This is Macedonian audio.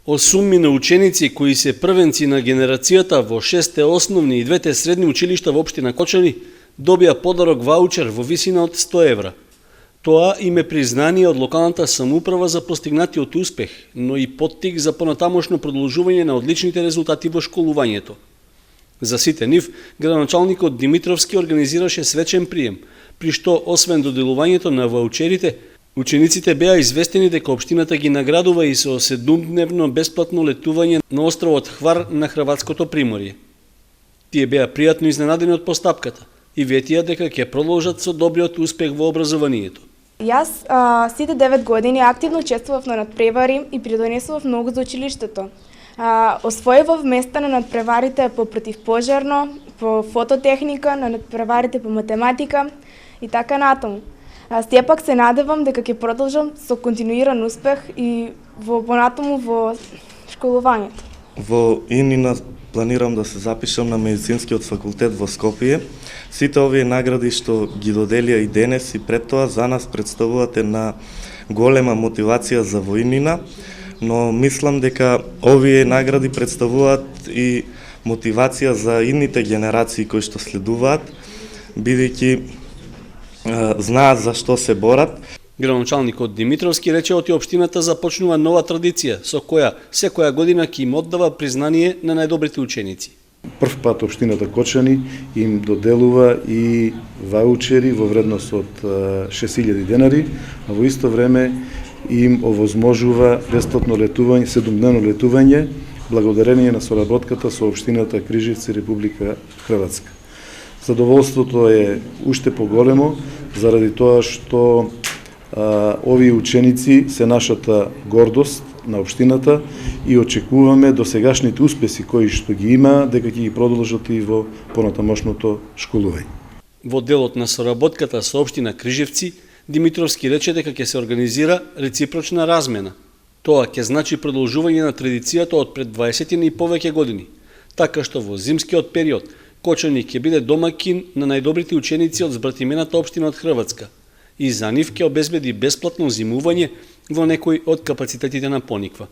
8 ученици кои се првенци на генерацијата во 6 основни и 2 средни училишта во општина Кочани добија подарок ваучер во висина од 100 евра. Тоа им е признание од локалната самоуправа за постигнатиот успех, но и поттик за понатамошно продолжување на одличните резултати во школувањето. За сите нив, градоначалникот Димитровски организираше свечен прием, при што освен доделувањето на ваучерите, учениците беа известени дека општината ги наградува и со 7-дневно бесплатно летување на островот Хвар на Хрватското приморје. Тие беа пријатно изненадени од постапката и ветија дека ќе продолжат со добриот успех во образованието. Јас сите 9 години активно учествував на надпревари и придонесував многу за училиштето. Освојував места на надпреварите по противпожарно, по фототехника, на надпреварите по математика и така натаму. Сепак се надевам дека ќе продолжам со континуиран успех и понатаму во школувањето. Во Инина планирам да се запишам на медицинскиот факултет во Скопје. Сите овие награди што ги доделија и денес и пред тоа за нас представуваат една голема мотивација за војнина, но мислам дека овие награди представуваат и мотивација за идните генерации кои што следуваат, бидејќи знаат за што се борат. Градоначалникот Димитровски рече оти општината започнува нова традиција со која секоја година ќе им оддава признание на најдобрите ученици. Прв пат општината Кочани им доделува и ваучери во вредност од 6000 денари, а во исто време им овозможува бесплатно летување, 7-дневно летување, благодарение на соработката со општината Крижевци, Република Хрватска. Задоволството е уште поголемо заради тоа што овие ученици се нашата гордост на општината и очекуваме досегашните успеси кои што ги има дека ќе ги продолжат и во понатамошното школување. Во делот на соработката со општина Крижевци, Димитровски рече дека ќе се организира реципрочна размена. Тоа ќе значи продолжување на традицијата од пред 20 и повеќе години, така што во зимскиот период Кочани ќе биде домакин на најдобрите ученици од збратимената општина од Хрватска и за нив ќе обезбеди бесплатно зимување во некој од капацитетите на Пониква.